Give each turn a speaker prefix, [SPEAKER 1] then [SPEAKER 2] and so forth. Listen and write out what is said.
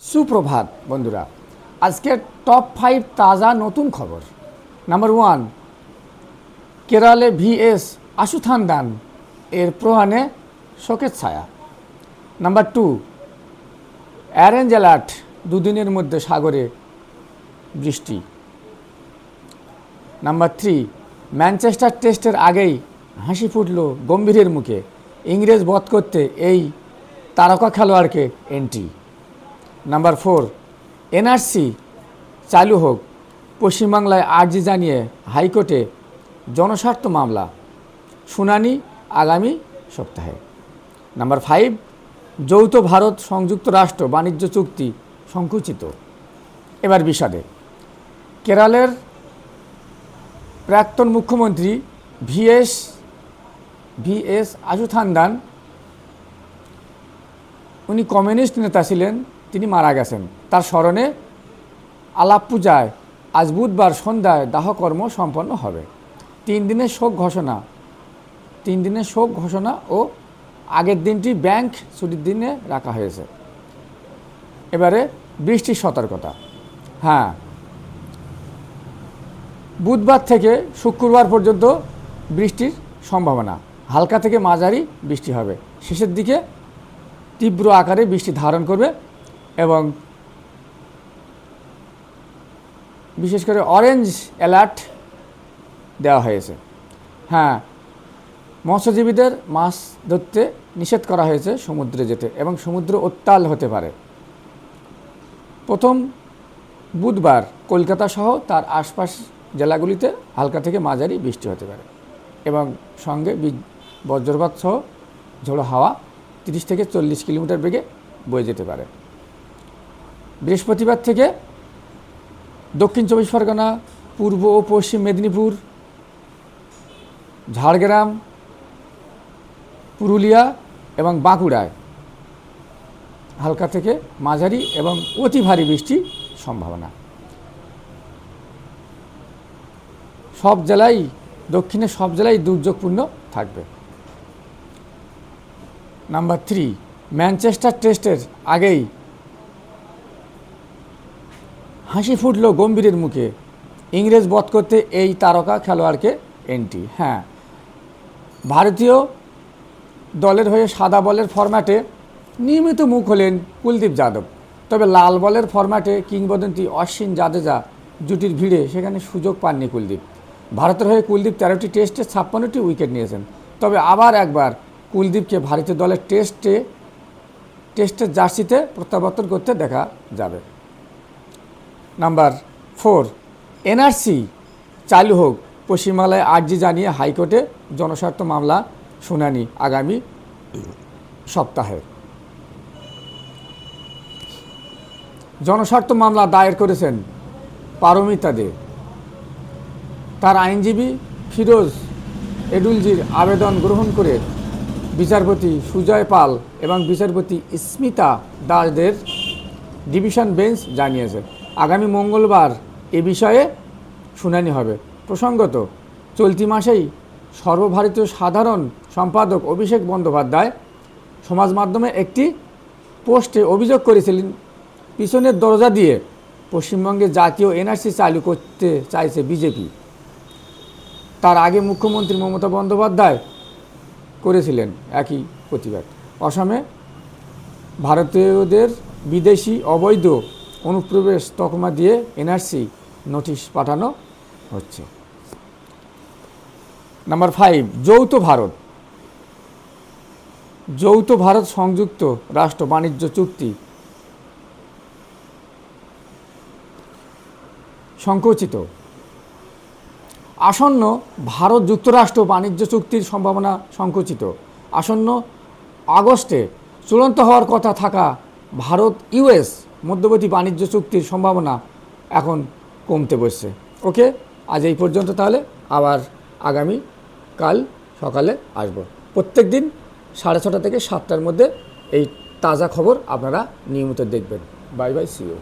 [SPEAKER 1] সুপ্রভাত বন্ধুরা, আজকের টপ 5 তাজা নতুন খবর। নাম্বার 1, কেরালে ভিএস আশুথানদান এর প্রয়াণে শোকের ছায়া। নাম্বার 2, অরেঞ্জ অ্যালার্ট, দুদিনের মধ্যে সাগরে বৃষ্টি। নাম্বার 3, ম্যানচেস্টার টেস্টের আগেই হাসি ফুটল গম্ভীরের মুখে, ইংরেজ বধ করতে এই তারকা খেলোয়াড়কে এন্ট্রি। নাম্বার 4, এনআরসি চালু হোক, পশ্চিমবাংলায় আর্জি জানিয়ে হাইকোর্টে জনস্বার্থ মামলা, শুনানি আগামী সপ্তাহে। নাম্বার 5, যৌথ ভারত সংযুক্ত রাষ্ট্র বাণিজ্য চুক্তি সংকুচিত। এবার বিশদে। কেরালের প্রাক্তন মুখ্যমন্ত্রী ভিএস আশুথানদান, উনি কমিউনিস্ট নেতা ছিলেন, তিনি মারা গেছেন। তার স্মরণে আলাপ্পুজায় আজ বুধবার সন্ধ্যায় দাহকর্ম সম্পন্ন হবে। 3 দিনের শোক ঘোষণা ও আগের দিনটি ব্যাংক ছুটির দিনে রাখা হয়েছে। এবারে বৃষ্টির সতর্কতা। হ্যাঁ, বুধবার থেকে শুক্রবার পর্যন্ত বৃষ্টির সম্ভাবনা, হালকা থেকে মাঝারি বৃষ্টি হবে। শেষের দিকে তীব্র আকারে বৃষ্টি ধারণ করবে এবং বিশেষ করে অরেঞ্জ অ্যালার্ট দেওয়া হয়েছে। হ্যাঁ, মৎস্যজীবীদের মাছ ধরতে নিষেধ করা হয়েছে সমুদ্রে যেতে, এবং সমুদ্র উত্তাল হতে পারে। প্রথম বুধবার কলকাতা সহ তার আশপাশ জেলাগুলিতে হালকা থেকে মাঝারি বৃষ্টি হতে পারে এবং সঙ্গে বজ্রপাত সহ ঝোড়ো হাওয়া 30 থেকে 40 কিলোমিটার বেগে বয়ে যেতে পারে। বৃহস্পতিবার থেকে দক্ষিণ 24 পরগনা, পূর্ব ও পশ্চিম মেদিনীপুর, ঝাড়গ্রাম, পুরুলিয়া এবং বাঁকুড়ায় হালকা থেকে মাঝারি এবং অতি ভারী বৃষ্টির সম্ভাবনা। দক্ষিণে সব জেলায় দুর্যোগপূর্ণ থাকবে। নাম্বার 3, ম্যানচেস্টার টেস্টের আগেই হাসি ফুটল গম্ভীরের মুখে, ইংরেজ বধ করতে এই তারকা খেলোয়াড়কে এন্ট্রি। হ্যাঁ, ভারতীয় দলের হয়ে সাদা বলের ফরম্যাটে নিয়মিত মুখ হলেন কুলদীপ যাদব। তবে লাল বলের ফরম্যাটে কিংবদন্তি অশ্বিন জাদেজা জুটির ভিড়ে সেখানে সুযোগ পাননি কুলদীপ। ভারতের হয়ে কুলদীপ 13টি টেস্টে 56টি উইকেট নিয়েছেন। তবে আবার একবার কুলদীপকে ভারতীয় দলের টেস্টের জার্সিতে প্রত্যাবর্তন করতে দেখা যাবে। নাম্বার 4, এনআরসি চালু হোক, পশ্চিমবাংলায় আর্জি জানিয়ে হাইকোর্টে জনস্বার্থ মামলা, শুনানি আগামী সপ্তাহে। জনস্বার্থ মামলা দায়ের করেছেন পারমিতা দে। তার আইনজীবী ফিরোজ এডুলজির আবেদন গ্রহণ করে বিচারপতি সুজয় পাল এবং বিচারপতি স্মিতা দাসদের ডিভিশন বেঞ্চ জানিয়েছে আগামী মঙ্গলবার এ বিষয়ে শুনানি হবে। প্রসঙ্গত, চলতি মাসেই সর্বভারতীয় সাধারণ সম্পাদক অভিষেক বন্দ্যোপাধ্যায় সমাজ মাধ্যমে একটি পোস্টে অভিযোগ করেছিলেন, পিছনের দরজা দিয়ে পশ্চিমবঙ্গে জাতীয় এনআরসি চালু করতে চাইছে বিজেপি। তার আগে মুখ্যমন্ত্রী মমতা বন্দ্যোপাধ্যায় করেছিলেন একই প্রতিবাদ। অসমে ভারতীয়দের বিদেশি অবৈধ অনুপ্রবেশ তকমা দিয়ে এনআরসি নোটিশ পাঠানো হচ্ছে। নাম্বার 5, যৌথ ভারত সংযুক্ত রাষ্ট্র বাণিজ্য চুক্তি সংকুচিত। আসন্ন ভারত যুক্তরাষ্ট্র বাণিজ্য চুক্তির সম্ভাবনা সংকুচিত। আসন্ন আগস্টে চূড়ান্ত হওয়ার কথা থাকা ভারত ইউএস মধ্যবর্তী বাণিজ্য চুক্তির সম্ভাবনা এখন কমতে বসছে। ওকে, আজ এই পর্যন্ত। তাহলে আবার আগামী কাল সকালে আসব। প্রত্যেক দিন 6:30 থেকে 7টার মধ্যে এই তাজা খবর আপনারা নিয়মিত দেখবেন। Bye bye, see you.